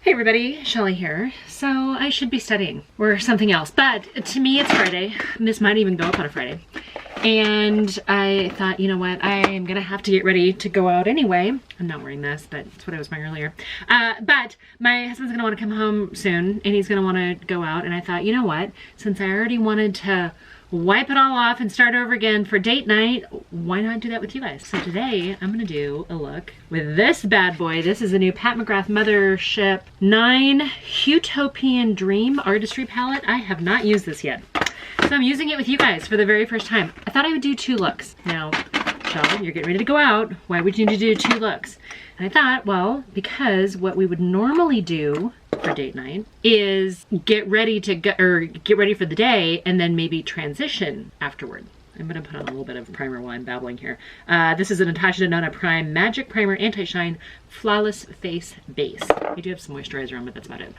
Hey everybody, Shelly here. So I should be studying or something else, but to me it's Friday. This might even go up on a Friday. And I thought, you know what, I am gonna have to get ready to go out anyway. I'm not wearing this, but it's what I was wearing earlier. But my husband's gonna wanna come home soon and he's gonna wanna go out. And I thought, you know what, since I already wanted to wipe it all off and start over again for date night, why not do that with you guys? So today I'm gonna do a look with this bad boy. This is a new Pat McGrath Mothership 9 Huetopian Dream Artistry Palette. I have not used this yet. So I'm using it with you guys for the very first time. I thought I would do 2 looks. Now, Sheldon, you're getting ready to go out. Why would you need to do 2 looks? And I thought, well, because what we would normally do for date night is get ready to go, or get ready for the day and then maybe transition afterward. I'm gonna put on a little bit of primer while I'm babbling here. This is a Natasha Denona Prime Magic Primer Anti-Shine Flawless Face Base. I do have some moisturizer on, but that's about it.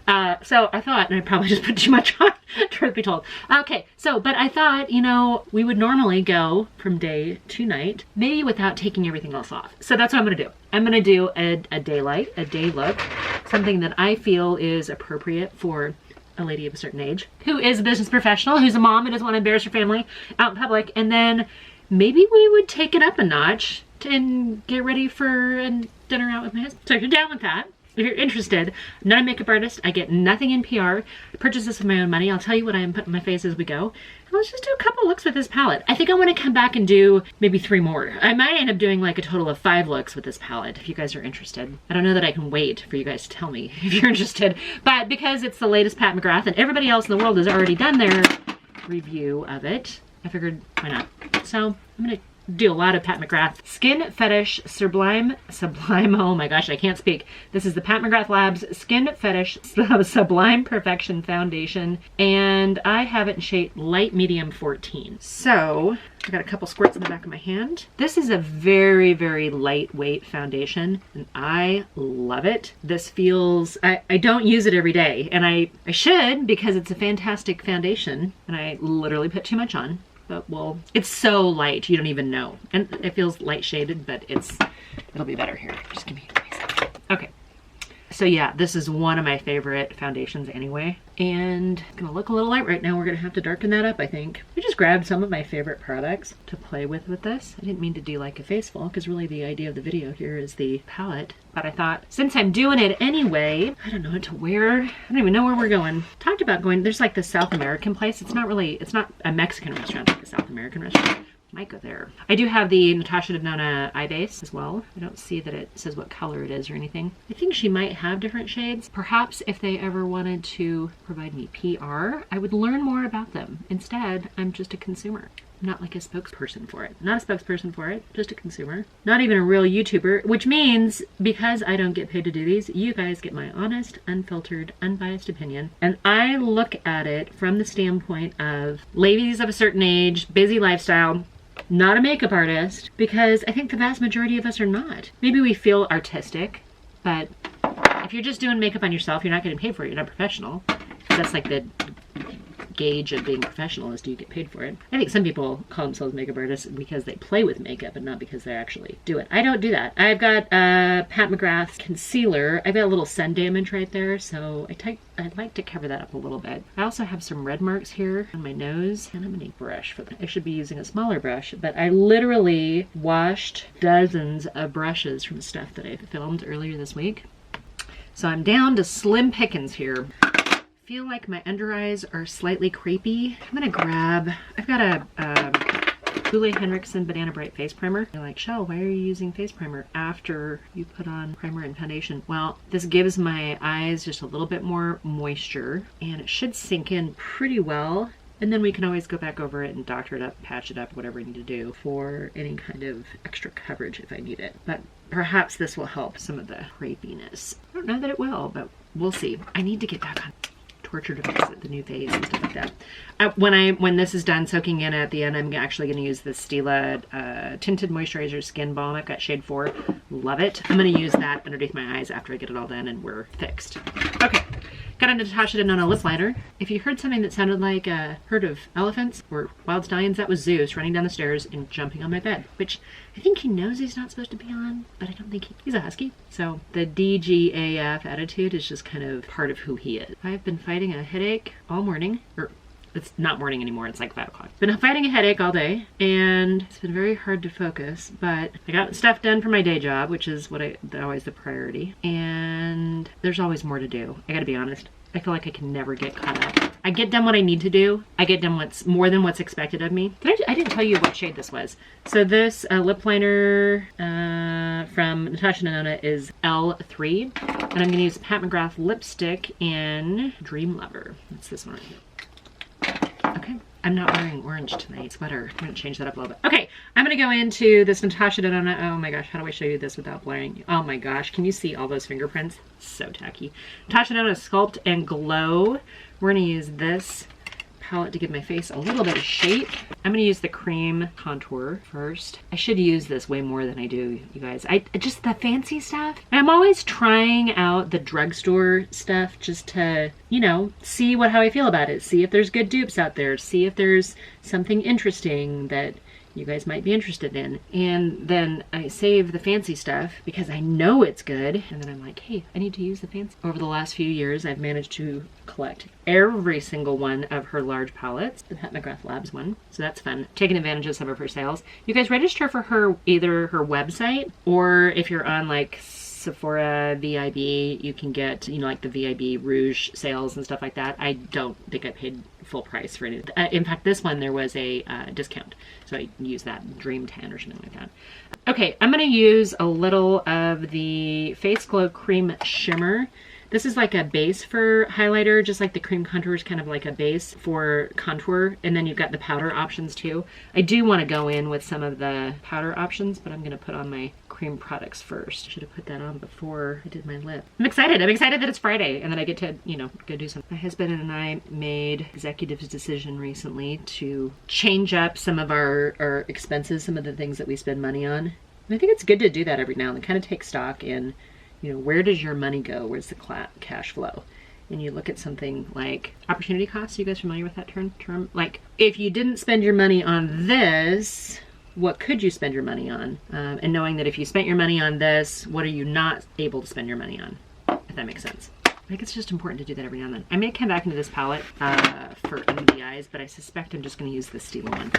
So I thought, and I probably just put too much on, truth be told. Okay, so, but I thought, you know, we would normally go from day to night, maybe without taking everything else off. So that's what I'm gonna do. I'm gonna do a daylight, a day look, something that I feel is appropriate for a lady of a certain age who is a business professional, who's a mom and doesn't want to embarrass her family out in public. And then maybe we would take it up a notch and get ready for a dinner out with my husband. So if you're down with that, if you're interested, I'm not a makeup artist. I get nothing in PR. I purchase this with my own money. I'll tell you what I am putting in my face as we go. And let's just do a couple looks with this palette. I think I want to come back and do maybe 3 more. I might end up doing like a total of 5 looks with this palette if you guys are interested. I don't know that I can wait for you guys to tell me if you're interested, but because it's the latest Pat McGrath and everybody else in the world has already done their review of it, I figured why not. So I'm gonna do a lot of Pat McGrath Skin Fetish Sublime, oh my gosh, I can't speak. This is the Pat McGrath Labs Skin Fetish Sublime Perfection Foundation, and I have it in shade Light Medium 14. So I got a couple squirts in the back of my hand. This is a very, very lightweight foundation, and I love it. This feels, I don't use it every day, and I should because it's a fantastic foundation, and I literally put too much on. But well, it's so light, you don't even know. And it feels light shaded, but it'll be better here. Just give me a second. Okay. So yeah, this is one of my favorite foundations anyway. And it's gonna look a little light right now. We're gonna have to darken that up, I think. I just grabbed some of my favorite products to play with this. I didn't mean to do like a face full, because really the idea of the video here is the palette. But I thought, since I'm doing it anyway, I don't know what to wear. I don't even know where we're going. Talked about going, there's like this South American place. It's not a Mexican restaurant, it's like a South American restaurant. Might go there. I do have the Natasha Denona eye base as well. I don't see that it says what color it is or anything. I think she might have different shades. Perhaps if they ever wanted to provide me PR, I would learn more about them. Instead, I'm just a consumer. I'm not like a spokesperson for it. Not a spokesperson for it, just a consumer. Not even a real YouTuber, which means because I don't get paid to do these, you guys get my honest, unfiltered, unbiased opinion. And I look at it from the standpoint of ladies of a certain age, busy lifestyle, not a makeup artist, because I think the vast majority of us are not. Maybe we feel artistic, but if you're just doing makeup on yourself, you're not getting paid for it. You're not professional. That's like the gauge of being professional, is do you get paid for it? I think some people call themselves makeup artists because they play with makeup and not because they actually do it. I don't do that. I've got Pat McGrath concealer. I've got a little sun damage right there, so I'd like to cover that up a little bit. I also have some red marks here on my nose, and I'm gonna need a brush for that. I should be using a smaller brush, but I literally washed dozens of brushes from stuff that I filmed earlier this week. So I'm down to slim pickings here. I feel like my under eyes are slightly crepey. I'm gonna grab, I've got a Boule Henriksen Banana Bright Face Primer. You're like, Shell, why are you using face primer after you put on primer and foundation? Well, this gives my eyes just a little bit more moisture, and it should sink in pretty well. And then we can always go back over it and doctor it up, patch it up, whatever we need to do for any kind of extra coverage if I need it. But perhaps this will help some of the crepiness. I don't know that it will, but we'll see. I need to get back on torture to fix it, the new phase and stuff like that. When this is done soaking in at the end, I'm actually going to use the Stila Tinted Moisturizer Skin Balm. I've got shade 4. Love it. I'm going to use that underneath my eyes after I get it all done and we're fixed. Okay. Got a Natasha Denona lip liner. If you heard something that sounded like a herd of elephants or wild stallions, that was Zeus running down the stairs and jumping on my bed, which I think he knows he's not supposed to be on, but I don't think he's a husky. So the DGAF attitude is just kind of part of who he is. I've been fighting a headache all morning, or it's not morning anymore, it's like 5 o'clock. Been fighting a headache all day, and it's been very hard to focus, but I got stuff done for my day job, which is always the priority, and there's always more to do. I gotta be honest. I feel like I can never get caught up. I get done what I need to do. I get done what's more than what's expected of me. I didn't tell you what shade this was. So this lip liner from Natasha Denona is L3, and I'm gonna use Pat McGrath lipstick in Dream Lover. That's this one right here. Okay, I'm not wearing orange tonight. Sweater. I'm gonna change that up a little bit. Okay, I'm gonna go into this Natasha Denona. Oh my gosh, how do I show you this without blurring? Oh my gosh, can you see all those fingerprints? So tacky. Natasha Denona Sculpt and Glow. We're gonna use this palette to give my face a little bit of shape. I'm gonna use the cream contour first. I should use this way more than I do, you guys. Just the fancy stuff. I'm always trying out the drugstore stuff just to, you know, see how I feel about it. See if there's good dupes out there. See if there's something interesting that you guys might be interested in. And then I save the fancy stuff because I know it's good. And then I'm like, hey, I need to use the fancy. Over the last few years, I've managed to collect every single one of her large palettes, the Pat McGrath Labs one. So that's fun. Taking advantage of some of her sales. You guys register for either her website, or if you're on like Sephora VIB, you can get, you know, like the VIB Rouge sales and stuff like that. I don't think I paid full price for any. In fact, this one there was a discount, so I used that Dream 10 or something like that. Okay, I'm going to use a little of the Face Glow Cream Shimmer. This is like a base for highlighter, just like the cream contour is kind of like a base for contour, and then you've got the powder options too. I do want to go in with some of the powder options, but I'm going to put on my cream products first. Should have put that on before I did my lip. I'm excited. I'm excited that it's Friday and that I get to, you know, go do something. My husband and I made executive decision recently to change up some of our expenses, some of the things that we spend money on. And I think it's good to do that every now and then, kind of take stock in, you know, where does your money go? Where's the cash flow? And you look at something like opportunity costs. You guys familiar with that term? Like, if you didn't spend your money on this, what could you spend your money on? And knowing that if you spent your money on this, what are you not able to spend your money on? If that makes sense. I think it's just important to do that every now and then. I may come back into this palette for under the eyes, but I suspect I'm just going to use the Stila one.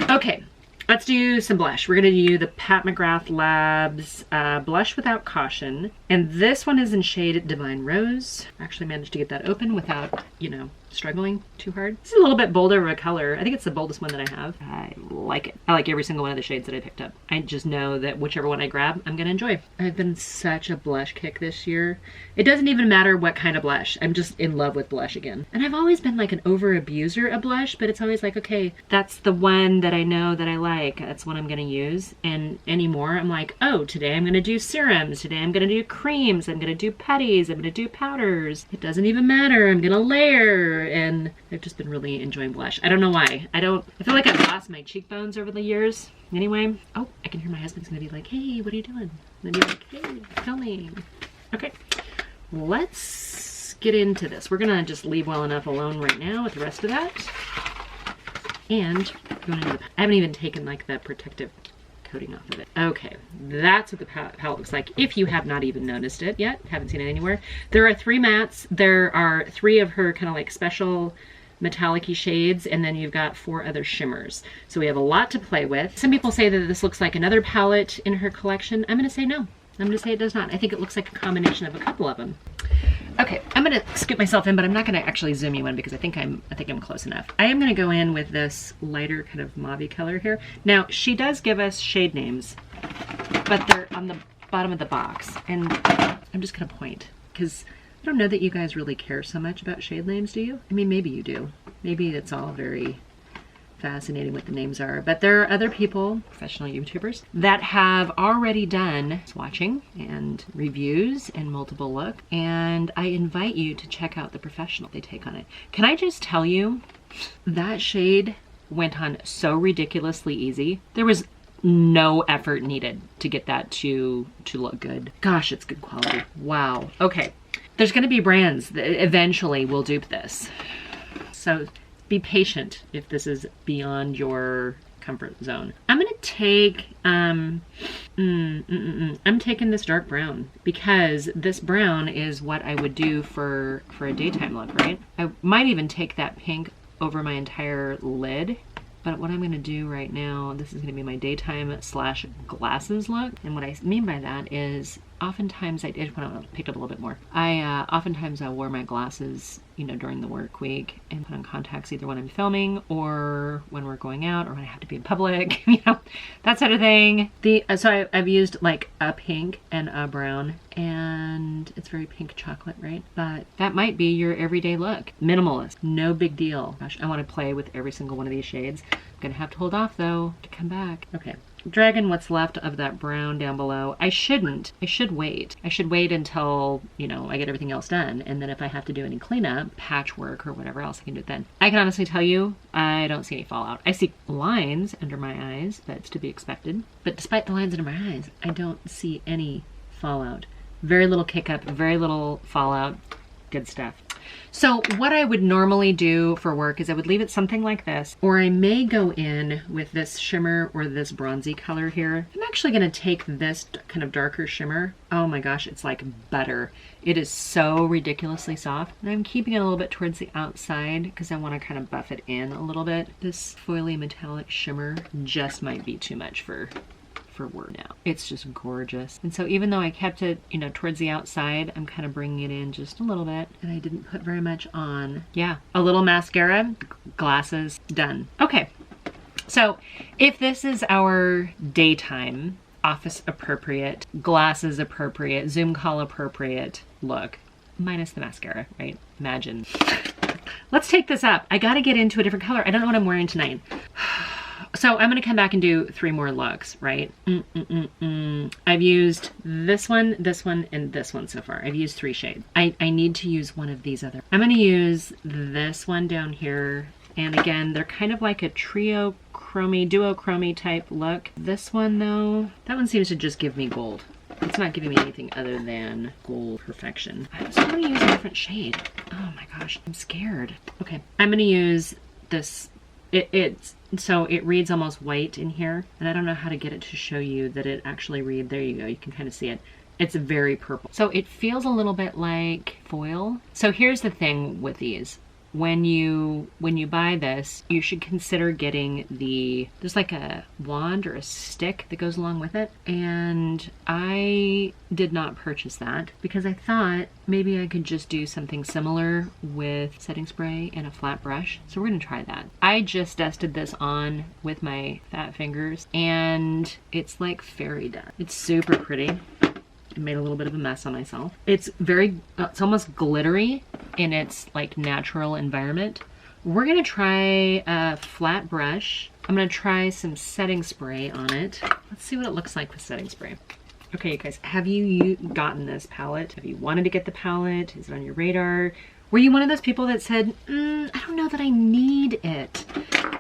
Okay. Let's do some blush. We're going to do the Pat McGrath Labs Blush Without Caution. And this one is in shade Divine Rose. I actually managed to get that open without, you know, struggling too hard. This is a little bit bolder of a color. I think it's the boldest one that I have. I like it. I like every single one of the shades that I picked up. I just know that whichever one I grab, I'm going to enjoy. I've been such a blush kick this year. It doesn't even matter what kind of blush. I'm just in love with blush again. And I've always been like an over-abuser of blush, but it's always like, okay, that's the one that I know that I like. That's what I'm going to use. And anymore, I'm like, oh, today I'm going to do serums. Today I'm going to do creams. I'm going to do putties. I'm going to do powders. It doesn't even matter. I'm going to layer. And I've just been really enjoying blush. I don't know why. I feel like I've lost my cheekbones over the years. Anyway, oh, I can hear my husband's gonna be like, hey, what are you doing? And I'll be like, hey, filming. Okay, let's get into this. We're gonna just leave well enough alone right now with the rest of that. And I haven't even taken like the protective coating off of it. Okay, that's what the palette looks like. If you have not even noticed it yet, haven't seen it anywhere. There are 3 mattes. There are 3 of her kind of like special metallic-y shades, and then you've got 4 other shimmers. So we have a lot to play with. Some people say that this looks like another palette in her collection. I'm gonna say no. I'm gonna say it does not. I think it looks like a combination of a couple of them. Okay, I'm gonna scoop myself in, but I'm not gonna actually zoom you in because I think I'm close enough. I am gonna go in with this lighter kind of mauve color here. Now, she does give us shade names, but they're on the bottom of the box, and I'm just gonna point because I don't know that you guys really care so much about shade names, do you? I mean, maybe you do. Maybe it's all very fascinating what the names are. But there are other people, professional YouTubers, that have already done swatching and reviews and multiple look. And I invite you to check out the professional they take on it. Can I just tell you, that shade went on so ridiculously easy. There was no effort needed to get that to look good. Gosh, it's good quality. Wow. Okay. There's going to be brands that eventually will dupe this. So be patient if this is beyond your comfort zone. I'm going to take, I'm taking this dark brown because this brown is what I would do for a daytime look, right? I might even take that pink over my entire lid. But what I'm going to do right now, this is going to be my daytime / glasses look. And what I mean by that is oftentimes I just want to pick up a little bit more. Oftentimes I wore my glasses, you know, during the work week and put on contacts either when I'm filming or when we're going out or when I have to be in public, you know, that sort of thing. So I've used like a pink and a brown, and it's very pink chocolate, right? But that might be your everyday look. Minimalist, no big deal. Gosh, I want to play with every single one of these shades. I'm gonna have to hold off though to come back. Okay. Dragging what's left of that brown down below. I should wait. I should wait until, you know, I get everything else done. And then if I have to do any cleanup, patchwork or whatever else, I can do it then. I can honestly tell you, I don't see any fallout. I see lines under my eyes, that's to be expected. But despite the lines under my eyes, I don't see any fallout. Very little kick up, very little fallout. Good stuff. So what I would normally do for work is I would leave it something like this, or I may go in with this shimmer or this bronzy color here. I'm actually going to take this kind of darker shimmer. Oh my gosh, it's like butter. It is so ridiculously soft. And I'm keeping it a little bit towards the outside because I want to kind of buff it in a little bit. This foily metallic shimmer just might be too much for work now. It's just gorgeous. And so even though I kept it, you know, towards the outside, I'm kind of bringing it in just a little bit, and I didn't put very much on. Yeah, a little mascara, glasses, done. Okay, so if this is our daytime, office appropriate, glasses appropriate, Zoom call appropriate look, minus the mascara, right? Imagine. Let's take this up. I got to get into a different color. I don't know what I'm wearing tonight. So I'm going to come back and do 3 more looks, right? I've used this one, and this one so far. I've used 3 shades. I need to use one of these other. I'm going to use this one down here. And again, they're kind of like a trio chromey, duochrome type look. This one though, that one seems to just give me gold. It's not giving me anything other than gold perfection. So I'm going to use a different shade. Oh my gosh, I'm scared. Okay, I'm going to use this. So it reads almost white in here, and I don't know how to get it to show you that it actually reads. There you go, you can kind of see it. It's very purple. So it feels a little bit like foil. So here's the thing with these. When you buy this, you should consider getting there's like a wand or a stick that goes along with it. And I did not purchase that because I thought maybe I could just do something similar with setting spray and a flat brush. So we're gonna try that. I just dusted this on with my fat fingers and it's like fairy dust. It's super pretty. I made a little bit of a mess on myself. It's it's almost glittery in its like natural environment. We're gonna try a flat brush. I'm gonna try some setting spray on it. Let's see what it looks like with setting spray. Okay, you guys, have you gotten this palette? Have you wanted to get the palette? Is it on your radar? Were you one of those people that said, I don't know that I need it.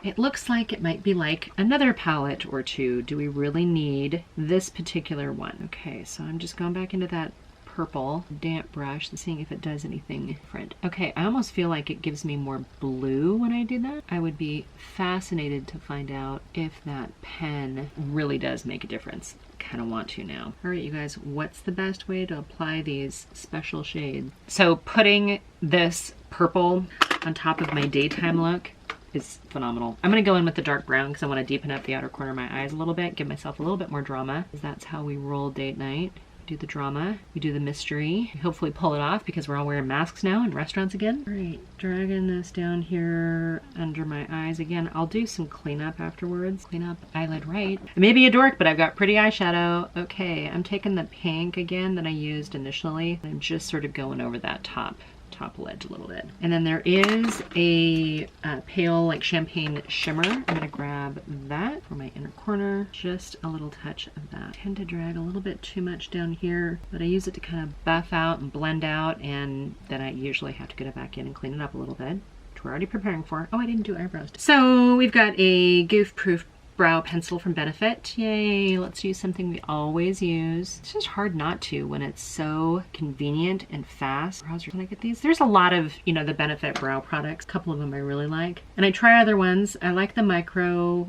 It looks like it might be like another palette or two. Do we really need this particular one? Okay, so I'm just going back into that purple damp brush and seeing if it does anything different. Okay, I almost feel like it gives me more blue when I do that. I would be fascinated to find out if that pen really does make a difference. Kind of want to now. All right, you guys, what's the best way to apply these special shades? So putting this purple on top of my daytime look is phenomenal. I'm gonna go in with the dark brown because I want to deepen up the outer corner of my eyes a little bit, give myself a little bit more drama. That's how we roll date night. Do the drama, we do the mystery, we hopefully pull it off because we're all wearing masks now in restaurants again. All right, dragging this down here under my eyes again. I'll do some cleanup afterwards. Clean up eyelid right. I may be a dork, but I've got pretty eyeshadow. Okay, I'm taking the pink again that I used initially. I'm just sort of going over that top top lid a little bit. And then there is a pale like champagne shimmer. I'm gonna grab that for my inner corner. Just a little touch of that. I tend to drag a little bit too much down here, but I use it to kind of buff out and blend out, and then I usually have to get it back in and clean it up a little bit, which we're already preparing for. Oh, I didn't do eyebrows. So we've got a goof-proof brow pencil from Benefit. Yay, let's use something we always use. It's just hard not to when it's so convenient and fast. Can I get these? There's a lot of, you know, the Benefit brow products. A couple of them I really like. And I try other ones. I like the micro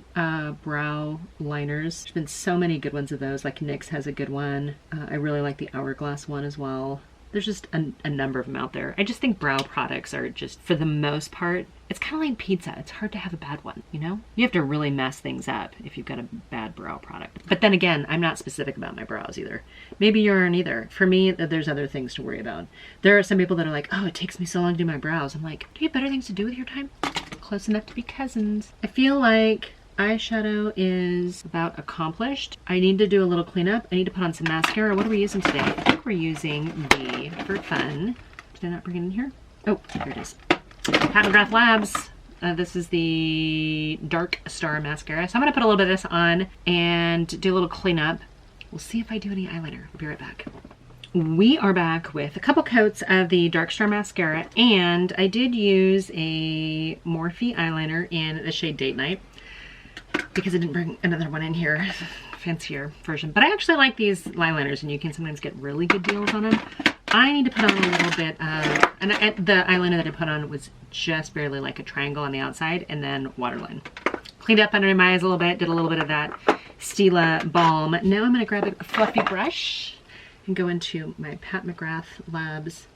brow liners. There's been so many good ones of those. Like NYX has a good one. I really like the Hourglass one as well. There's just a number of them out there. I just think brow products are just, for the most part, it's kind of like pizza. It's hard to have a bad one, you know? You have to really mess things up if you've got a bad brow product. But then again, I'm not specific about my brows either. Maybe you aren't either. For me, there's other things to worry about. There are some people that are like, oh, it takes me so long to do my brows. I'm like, do you have better things to do with your time? Close enough to be cousins. I feel like eyeshadow is about accomplished. I need to do a little cleanup. I need to put on some mascara. What are we using today? I think we're using the For Fun. Did I not bring it in here? Oh, here it is. Pat McGrath Labs. This is the Dark Star Mascara. So I'm going to put a little bit of this on and do a little cleanup. We'll see if I do any eyeliner. We'll be right back. We are back with a couple coats of the Dark Star Mascara, and I did use a Morphe eyeliner in the shade Date Night, because I didn't bring another one in here, fancier version. But I actually like these eyeliners, and you can sometimes get really good deals on them. I need to put on a little bit of, and the eyeliner that I put on was just barely like a triangle on the outside, and then waterline. Cleaned up under my eyes a little bit, did a little bit of that Stila Balm. Now I'm gonna grab a fluffy brush and go into my Pat McGrath Labs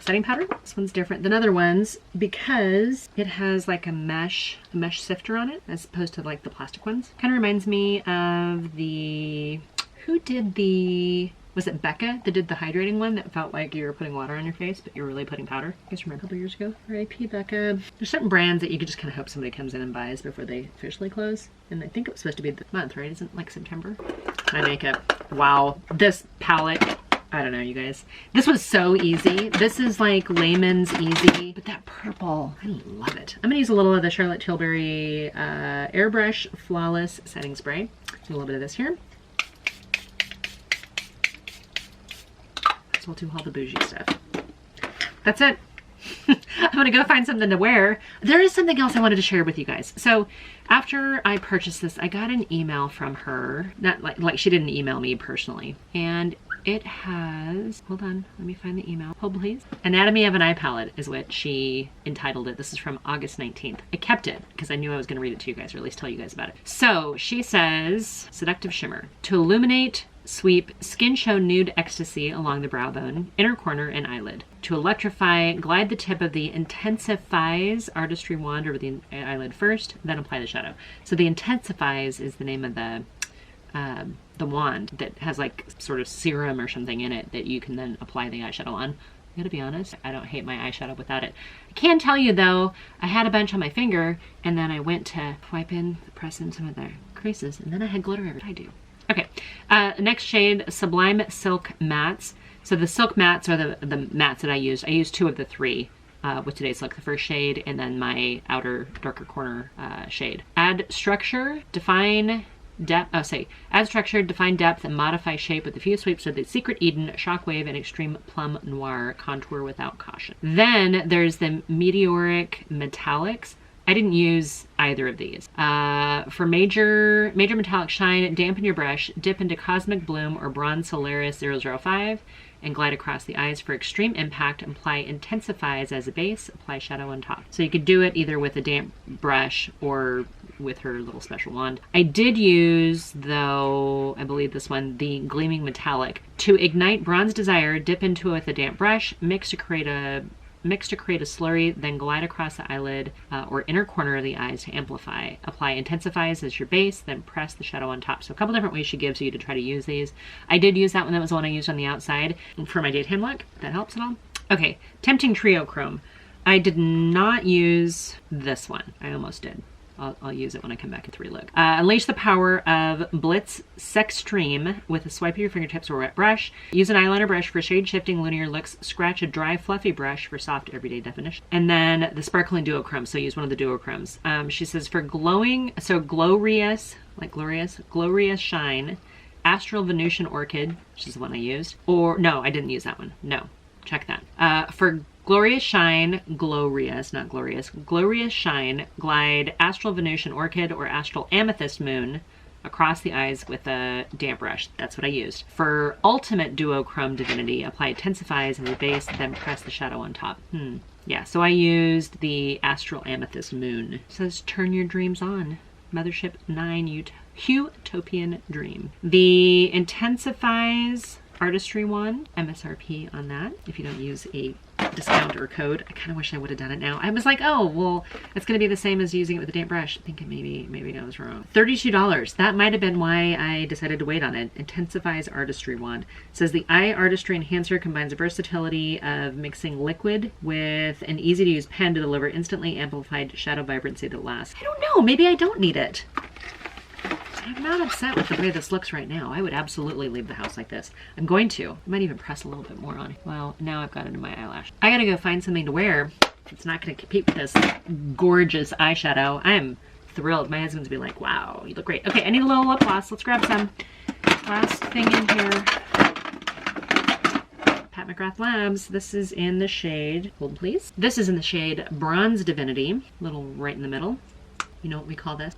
setting powder. This one's different than other ones because it has like a mesh sifter on it as opposed to like the plastic ones. Kind of reminds me of the, who did the, was it Becca that did the hydrating one that felt like you were putting water on your face but you were really putting powder? You guys remember a couple years ago? R.I.P. Becca. There's certain brands that you could just kind of hope somebody comes in and buys before they officially close. And I think it was supposed to be the month, right? Isn't it like September? My makeup. Wow. This palette, I don't know, you guys. This was so easy. This is like layman's easy, but that purple, I love it. I'm gonna use a little of the Charlotte Tilbury Airbrush Flawless Setting Spray. Do a little bit of this here. So we'll do all the bougie stuff. That's it. I'm gonna go find something to wear. There is something else I wanted to share with you guys. So after I purchased this, I got an email from her. Not like she didn't email me personally. And it has, hold on, let me find the email. Hold please. Anatomy of an Eye Palette is what she entitled it. This is from August 19th. I kept it because I knew I was gonna read it to you guys, or at least tell you guys about it. So she says, Seductive Shimmer. To illuminate, sweep, skin show nude ecstasy along the brow bone, inner corner, and eyelid. To electrify, glide the tip of the Intensifies Artistry Wand over the eyelid first, then apply the shadow. So the Intensifies is the name of the wand that has like sort of serum or something in it that you can then apply the eyeshadow on. I gotta be honest, I don't hate my eyeshadow without it. I can tell you though, I had a bunch on my finger and then I went to wipe in, press in some of the creases, and then I had glitter everywhere. I do. Okay, next shade, Sublime Silk Mattes. So the silk mattes are the mattes that I used. I used 2 of the 3 with today's look. The first shade and then my outer darker corner shade. Add structure, define depth, add structure, define depth, and modify shape with a few sweeps of the Secret Eden, Shockwave, and Extreme Plum Noir. Contour without caution. Then there's the Meteoric Metallics. I didn't use either of these. For major metallic shine, dampen your brush, dip into Cosmic Bloom or Bronze Solaris 005, and glide across the eyes. For extreme impact, apply Intensifies as a base, apply shadow on top. So you could do it either with a damp brush or with her little special wand. I did use, though, I believe this one, the Gleaming Metallic. To ignite Bronze Desire, dip into it with a damp brush, mix to create a slurry, then glide across the eyelid or inner corner of the eyes to amplify. Apply Intensifies as your base, then press the shadow on top. So a couple different ways she gives you to try to use these. I did use that one. That was the one I used on the outside for my daytime look. That helps at all. Okay, Tempting Trio Chrome. I did not use this one. I almost did. I'll use it when I come back and relook. Unleash the power of Blitz Sextreme with a swipe of your fingertips or wet brush. Use an eyeliner brush for shade shifting linear looks. Scratch a dry fluffy brush for soft everyday definition. And then the sparkling duochromes. So use one of the duochromes. She says for glowing, so glorious, like glorious shine, Astral Venusian Orchid, which is the one I used. Or no, I didn't use that one. No, check that. For Glorious Shine, glorious, not glorious, Glorious Shine, glide Astral Venusian Orchid or Astral Amethyst Moon across the eyes with a damp brush. That's what I used. For Ultimate Duochrome Divinity, apply Intensifies in the base, then press the shadow on top. Yeah, so I used the Astral Amethyst Moon. It says, turn your dreams on. Mothership 9 Huetopian Dream. The Intensifies Artistry one, MSRP on that, if you don't use a discount or code. I kind of wish I would have done it now. I was like, oh, well, it's going to be the same as using it with a damp brush. Thinking maybe I was wrong. $32. That might have been why I decided to wait on it. Intensifies Artistry wand. It says the Eye Artistry Enhancer combines the versatility of mixing liquid with an easy to use pen to deliver instantly amplified shadow vibrancy that lasts. I don't know. Maybe I don't need it. I'm not upset with the way this looks right now. I would absolutely leave the house like this. I'm going to. I might even press a little bit more on it. Well, now I've got it in my eyelash. I gotta go find something to wear. It's not gonna compete with this gorgeous eyeshadow. I'm thrilled. My husband's be like, wow, you look great. Okay, I need a little lip gloss. Let's grab some. Last thing in here. Pat McGrath Labs. This is in the shade, hold please. This is in the shade Bronze Divinity. Little right in the middle. You know what we call this?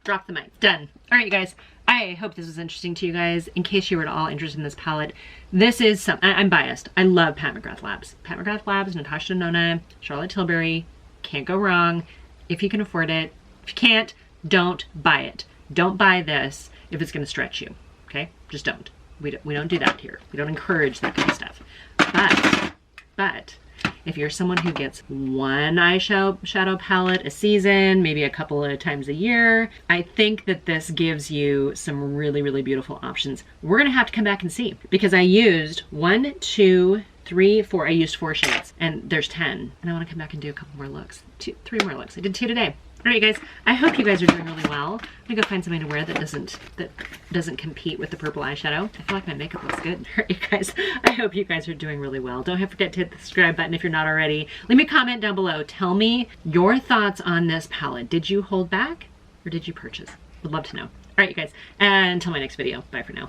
Drop the mic. Done. All right, you guys. I hope this was interesting to you guys. In case you were at all interested in this palette, this is some. I'm biased. I love Pat McGrath Labs. Pat McGrath Labs, Natasha Denona, Charlotte Tilbury. Can't go wrong. If you can afford it. If you can't, don't buy it. Don't buy this if it's going to stretch you. Okay? Just don't. We don't do that here. We don't encourage that kind of stuff. But if you're someone who gets one eyeshadow palette a season, maybe a couple of times a year, I think that this gives you some really, really beautiful options. We're going to have to come back and see because I used 1, 2, 3, 4. I used 4 shades and there's 10. And I want to come back and do a couple more looks. 3 more looks. I did 2 today. All right, you guys, I hope you guys are doing really well. I'm gonna go find something to wear that doesn't compete with the purple eyeshadow. I feel like my makeup looks good. All right, you guys, I hope you guys are doing really well. Don't forget to hit the subscribe button if you're not already. Leave me a comment down below. Tell me your thoughts on this palette. Did you hold back or did you purchase? Would love to know. All right, you guys, and until my next video, bye for now.